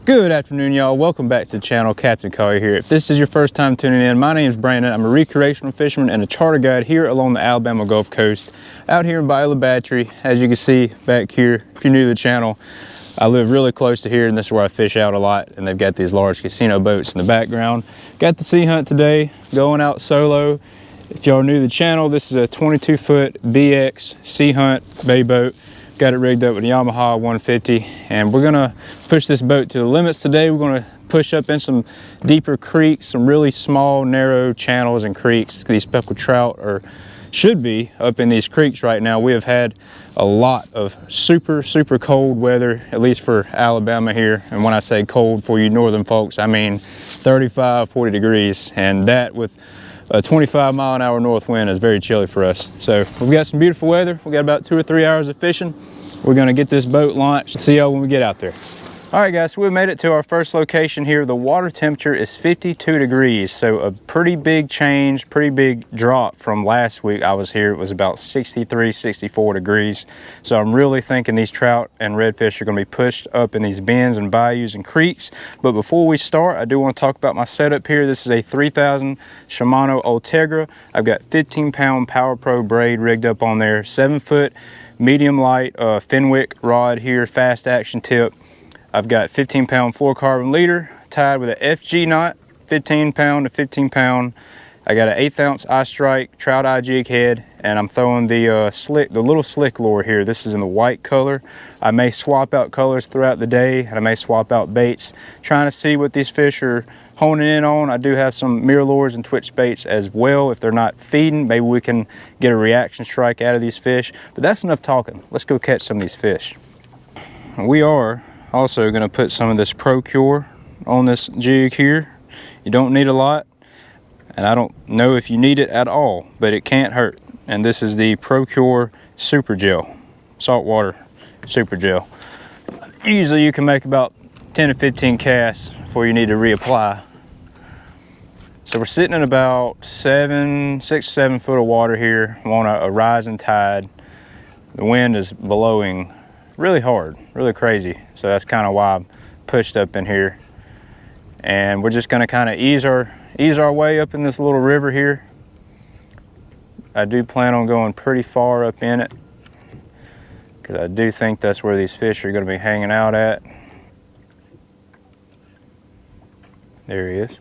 Good afternoon, y'all. Welcome back to the channel. Capt.Collier here. If this is your first time tuning in, my name is Brandon. I'm a recreational fisherman and a charter guide here along the Alabama Gulf Coast, out here in Bayou Battery. As you can see back here, if you're new to the channel, I live really close to here, and this is where I fish out a lot. And they've got these large casino boats in the background. Got the sea hunt today, going out solo. If y'all are new to the channel, this is a 22-foot BX sea hunt bay boat. Got it rigged up with a Yamaha 150, and we're gonna push this boat to the limits today. We're gonna push up in some deeper creeks, some really small, narrow channels and creeks. These speckled trout should be up in these creeks right now. We have had a lot of super cold weather, at least for Alabama here. And when I say cold for you northern folks, I mean 35, 40 degrees, and that with a 25-mile-an-hour north wind is very chilly for us. So we've got some beautiful weather. We got about 2 or 3 hours of fishing. We're gonna get this boat launched. See y'all when we get out there. All right, guys, so we made it to our first location here. The water temperature is 52 degrees, so a pretty big change, pretty big drop from last week I was here. It was about 63, 64 degrees. So I'm really thinking these trout and redfish are gonna be pushed up in these bends and bayous and creeks. But before we start, I do wanna talk about my setup here. This is a 3000 Shimano Ultegra. I've got 15-pound Power Pro braid rigged up on there, 7-foot medium light Fenwick rod here, fast action tip. I've got 15-pound fluorocarbon leader tied with an FG knot, 15-pound to 15-pound. I got an 1/8 ounce eye strike trout eye jig head, and I'm throwing the little slick lure here. This is in the white color. I may swap out colors throughout the day, and I may swap out baits, trying to see what these fish are honing in on. I do have some mirror lures and twitch baits as well. If they're not feeding, maybe we can get a reaction strike out of these fish. But that's enough talking. Let's go catch some of these fish. We are also going to put some of this Pro-Cure on this jig here. You don't need a lot, and I don't know if you need it at all, but it can't hurt. And this is the Pro-Cure Super Gel, saltwater super gel. Usually you can make about 10 to 15 casts before you need to reapply. So we're sitting in about 6 to 7 foot of water here. I'm on a rising tide. The wind is blowing really hard, really crazy. So that's kind of why I'm pushed up in here. And we're just gonna kind of ease our way up in this little river here. I do plan on going pretty far up in it, because I do think that's where these fish are gonna be hanging out at. There he is.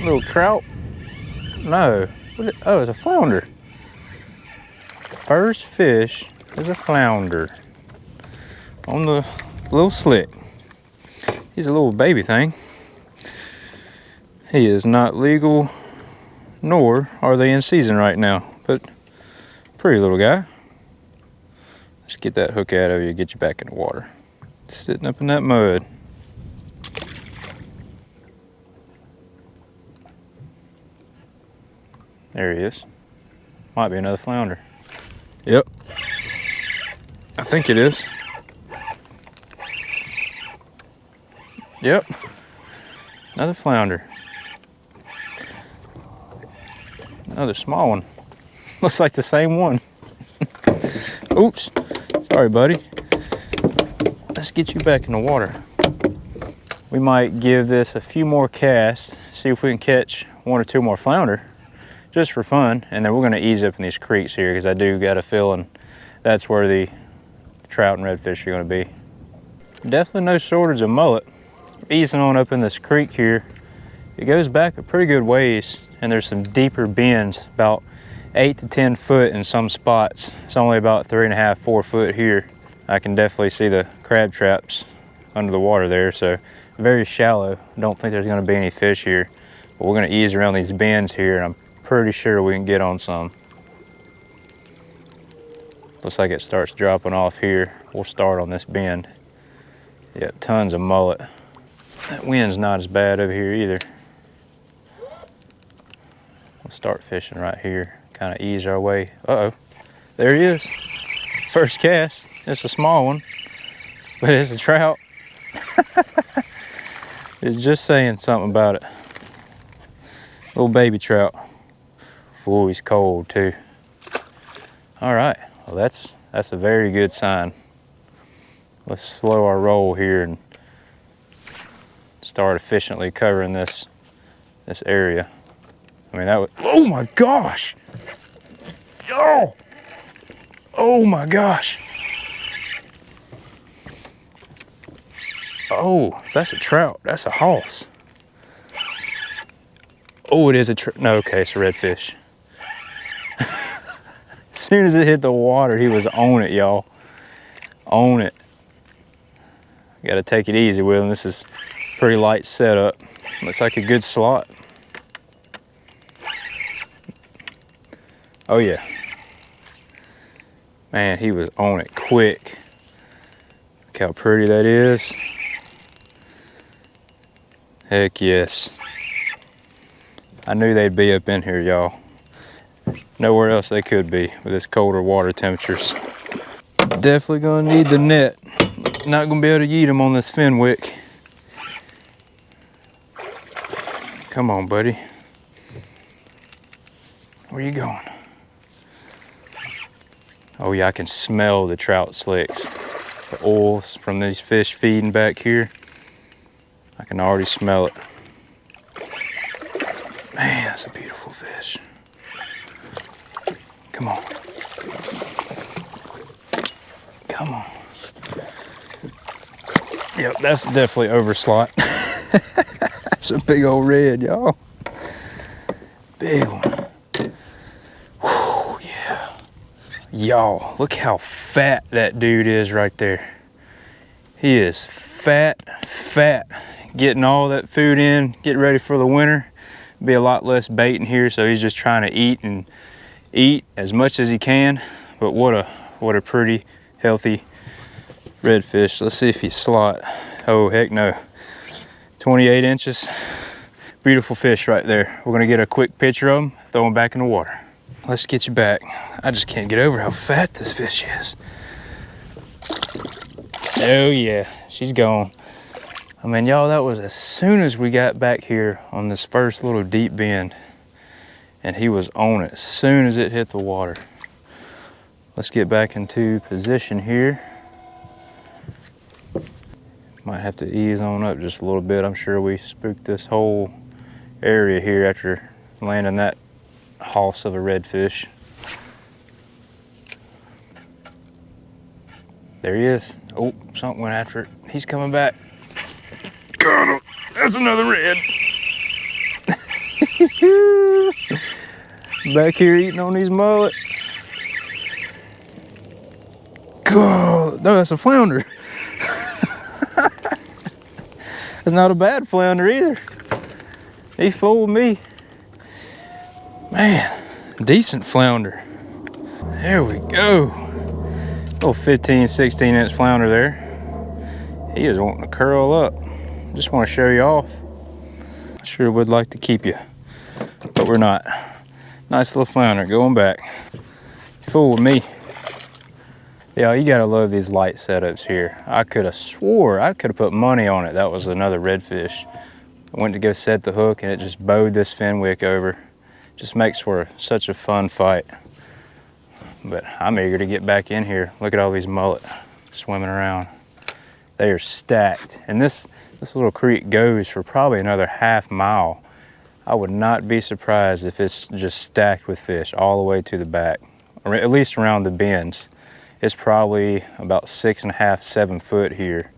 Little trout? No. Oh, it's a flounder. First fish is a flounder on the little slick. He's a little baby thing. He is not legal, nor are they in season right now, but pretty little guy. Let's get that hook out of you, get you back in the water. Sitting up in that mud. There he is. Might be another flounder. Yep. I think it is. Yep. Another flounder. Another small one. Looks like the same one. Oops. Sorry, buddy. Let's get you back in the water. We might give this a few more casts, see if we can catch 1 or 2 more flounder, just for fun. And then we're gonna ease up in these creeks here, because I do got a feeling that's where the trout and redfish are gonna be. Definitely no shortage of mullet. Easing on up in this creek here. It goes back a pretty good ways, and there's some deeper bends, about 8 to 10 foot in some spots. It's only about 3.5, 4 foot here. I can definitely see the crab traps under the water there, so very shallow. Don't think there's gonna be any fish here, but we're gonna ease around these bends here, and I'm pretty sure we can get on some. Looks like it starts dropping off here. We'll start on this bend. Yeah, tons of mullet. That wind's not as bad over here either. We'll start fishing right here, kind of ease our way. Uh-oh, there he is. First cast. It's a small one, but it's a trout. It's just saying something about it. Little baby trout. Oh, he's cold too. All right, well that's a very good sign. let's slow our roll here and start efficiently covering this area. I mean, that would, oh my gosh! Oh! Oh my gosh! Oh, that's a trout. That's a hoss. Oh, it is a trout. No, okay, it's a redfish. As soon as it hit the water, he was on it, y'all. On it. Gotta take it easy with him. This is pretty light setup. Looks like a good slot. Oh yeah. Man, he was on it quick. Look how pretty that is. Heck yes. I knew they'd be up in here, y'all. Nowhere else they could be with this colder water temperatures. Definitely gonna need the net. Not gonna be able to eat them on this Fenwick. Come on, buddy. Where you going? Oh yeah, I can smell the trout slicks. The oils from these fish feeding back here. I can already smell it. Man, that's a beautiful fish. Come on. Come on. Yep, that's definitely overslot. That's a big old red, y'all. Big one. Whew, yeah. Y'all, look how fat that dude is right there. He is fat. Getting all that food in, getting ready for the winter. Be a lot less bait in here, so he's just trying to eat as much as he can. But what a pretty, healthy redfish. Let's see if he's slot. Oh, heck no. 28 inches. Beautiful fish right there. We're gonna get a quick picture of him, throw him back in the water. Let's get you back. I just can't get over how fat this fish is. Oh yeah, she's gone. I mean, y'all, that was as soon as we got back here on this first little deep bend, and he was on it as soon as it hit the water. Let's get back into position here. Might have to ease on up just a little bit. I'm sure we spooked this whole area here after landing that hoss of a redfish. There he is. Oh, something went after it. He's coming back. Got him. That's another red. Back here eating on these mullet. God, no, that's a flounder. That's not a bad flounder either. He fooled me. Man, decent flounder. There we go. Little 15, 16 inch flounder there. He is wanting to curl up. Just want to show you off. I sure would like to keep you, but we're not. Nice little flounder going back. Fool with me. Yeah, you gotta love these light setups here. I could have swore, I could have put money on it. That was another redfish. I went to go set the hook and it just bowed this Fenwick over. Just makes for such a fun fight. But I'm eager to get back in here. Look at all these mullet swimming around. They are stacked. And this little creek goes for probably another half mile. I would not be surprised if it's just stacked with fish all the way to the back, or at least around the bends. It's probably about 6.5, 7 foot here.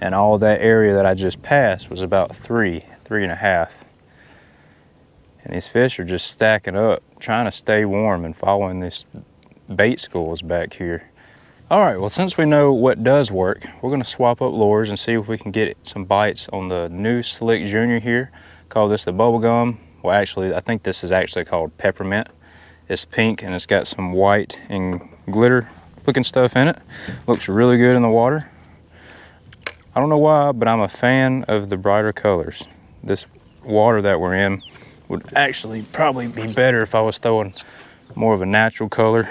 And all that area that I just passed was about 3.5. And these fish are just stacking up, trying to stay warm and following these bait schools back here. All right, well, since we know what does work, we're gonna swap up lures and see if we can get some bites on the new Slick Junior here. Call this the bubblegum. Well, actually, I think this is actually called peppermint. It's pink and it's got some white and glitter looking stuff in it. Looks really good in the water. I don't know why, but I'm a fan of the brighter colors. This water that we're in would actually probably be better if I was throwing more of a natural color.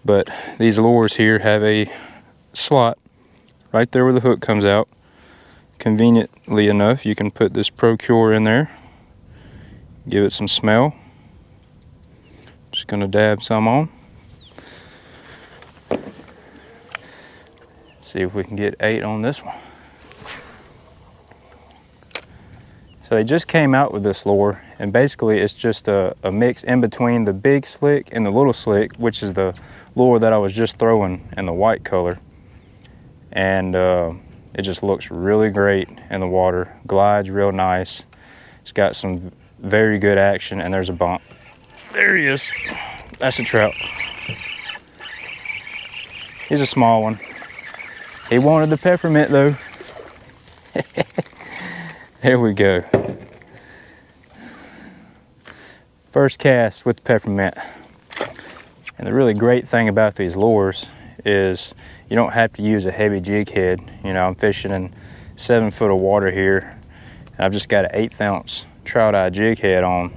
But these lures here have a slot right there where the hook comes out. Conveniently enough, you can put this Procure in there. Give it some smell. Just gonna dab some on. See if we can get 8 on this one. So they just came out with this lure, and basically it's just a mix in between the big slick and the little slick, which is the lure that I was just throwing in the white color. And it just looks really great in the water, glides real nice. It's got some very good action, and there's a bump. There he is. That's a trout. He's a small one. He wanted the peppermint though. There we go. First cast with the peppermint. And the really great thing about these lures is you don't have to use a heavy jig head. You know, I'm fishing in 7 foot of water here. And I've just got an 1/8 ounce trout eye jig head on,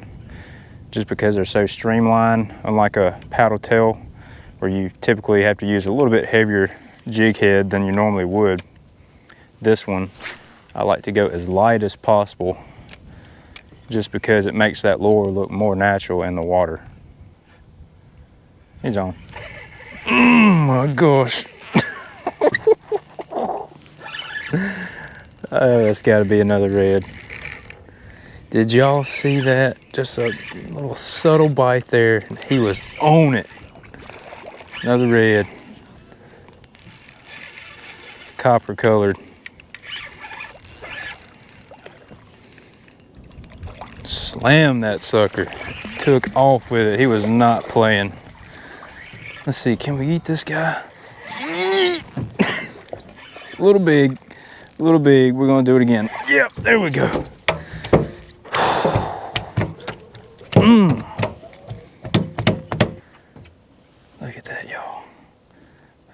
just because they're so streamlined, unlike a paddle tail where you typically have to use a little bit heavier jig head than you normally would. This one, I like to go as light as possible, just because it makes that lure look more natural in the water. He's on. Oh my gosh. Oh, that's gotta be another red. Did y'all see that? Just a little subtle bite there. He was on it. Another red. Copper colored. Slam that sucker. Took off with it. He was not playing. Let's see, can we eat this guy? A little big, a little big. We're gonna do it again. Yep, there we go. Look at that, y'all.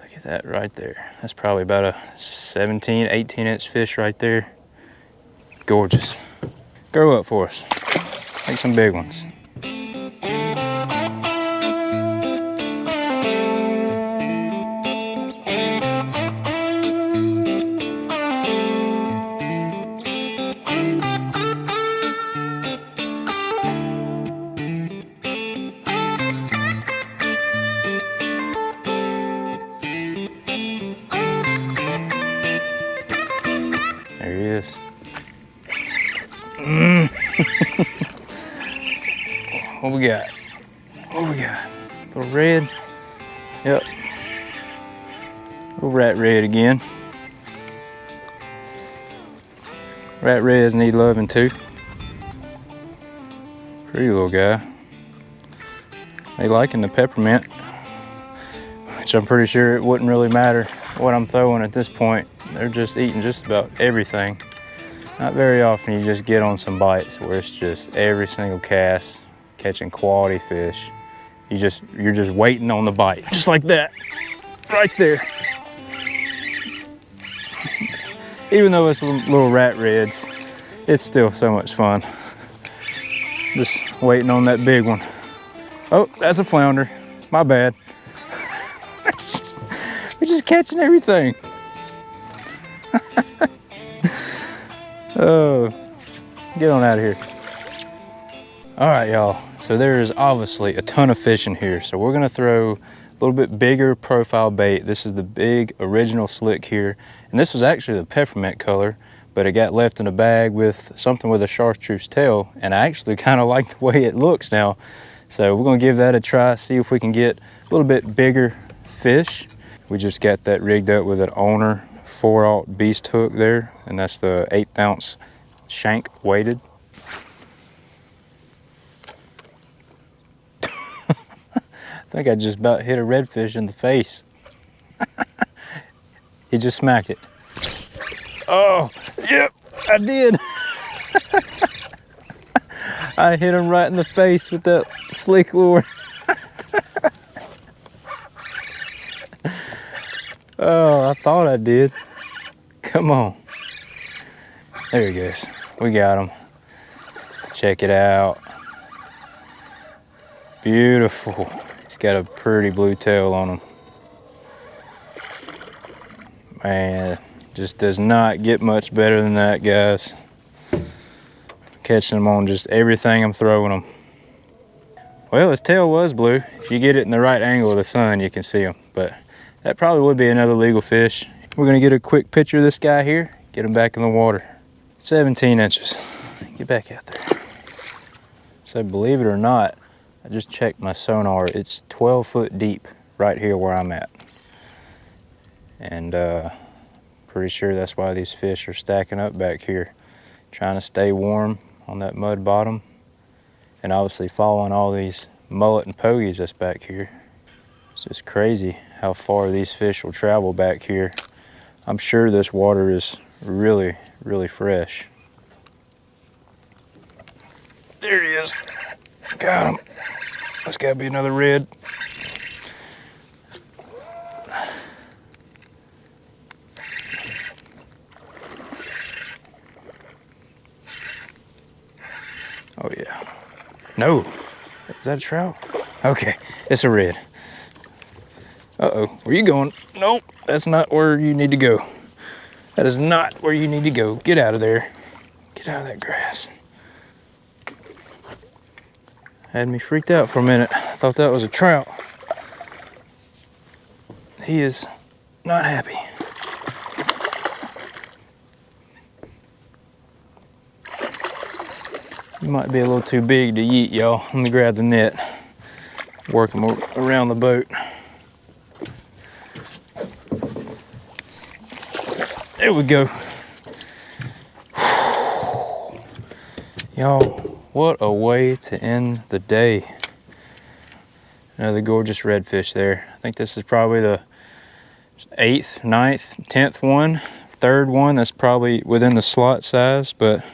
Look at that right there. That's probably about a 17, 18 inch fish right there. Gorgeous. Grow up for us. Make some big ones. There he is. What we got? What we got? Little red. Yep. Little rat red again. Rat reds need loving too. Pretty little guy. They liking the peppermint, which I'm pretty sure it wouldn't really matter what I'm throwing at this point. They're just eating just about everything. Not very often you just get on some bites where it's just every single cast catching quality fish. You're just waiting on the bite, just like that, right there. Even though it's little rat reds, it's still so much fun. Just waiting on that big one. Oh, that's a flounder. My bad. We're just catching everything. Oh, get on out of here. All right, y'all. So there is obviously a ton of fish in here. So we're gonna throw a little bit bigger profile bait. This is the big original slick here. And this was actually the peppermint color, but it got left in a bag with something with a chartreuse tail. And I actually kind of like the way it looks now. So we're gonna give that a try, see if we can get a little bit bigger fish. We just got that rigged up with an owner 4/0 beast hook there, and that's the 1/8 ounce shank weighted. I think I just about hit a redfish in the face. He just smacked it. Oh, yep, I did. I hit him right in the face with that slick lure. Oh, I thought I did. Come on. There he goes. We got him. Check it out. Beautiful. He's got a pretty blue tail on him. Man, just does not get much better than that, guys. Catching them on just everything I'm throwing them. Well, his tail was blue. If you get it in the right angle of the sun, you can see him. But that probably would be another legal fish. we're gonna get a quick picture of this guy here, get him back in the water. 17 inches. Get back out there. So believe it or not, I just checked my sonar. It's 12 foot deep right here where I'm at. And pretty sure that's why these fish are stacking up back here, trying to stay warm on that mud bottom, and obviously following all these mullet and pogies that's back here. It's just crazy how far these fish will travel back here. I'm sure this water is really, really fresh. There he is. Got him. That's gotta be another red. Oh yeah. No. Is that a trout? Okay, it's a red. Uh-oh, where you going? Nope, that's not where you need to go. That is not where you need to go. Get out of there. Get out of that grass. Had me freaked out for a minute. I thought that was a trout. He is not happy. He might be a little too big to eat, y'all. Let me grab the net. Work him around the boat. There we go. Y'all, what a way to end the day. Another gorgeous redfish there. I think this is probably the 8th, 9th, 10th one. 3rd one that's probably within the slot size, but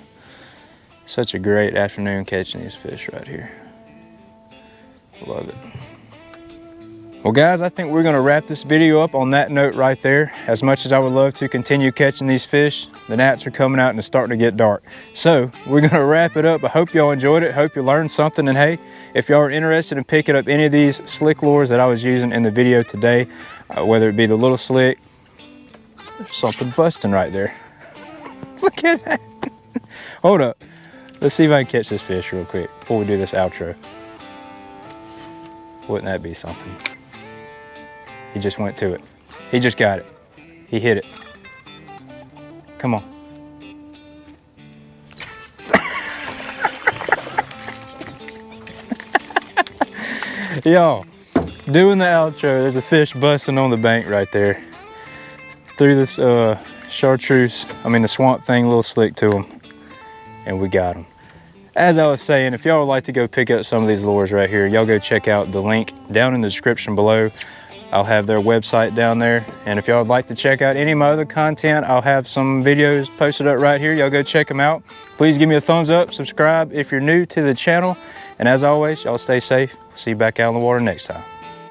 such a great afternoon catching these fish right here. Love it. Well guys, I think we're gonna wrap this video up on that note right there. As much as I would love to continue catching these fish, the gnats are coming out and it's starting to get dark. So we're gonna wrap it up. I hope y'all enjoyed it. Hope you learned something. And hey, if y'all are interested in picking up any of these slick lures that I was using in the video today, whether it be the little slick, there's something busting right there. Look at that. Hold up. Let's see if I can catch this fish real quick before we do this outro. Wouldn't that be something? He just went to it. He just got it. He hit it. Come on. Y'all, doing the outro, there's a fish busting on the bank right there. Threw this chartreuse, the swamp thing, a little slick to him. And we got him. As I was saying, if y'all would like to go pick up some of these lures right here, y'all go check out the link down in the description below. I'll have their website down there. And if y'all would like to check out any of my other content, I'll have some videos posted up right here. Y'all go check them out. Please give me a thumbs up, subscribe if you're new to the channel. And as always, y'all stay safe. See you back out in the water next time.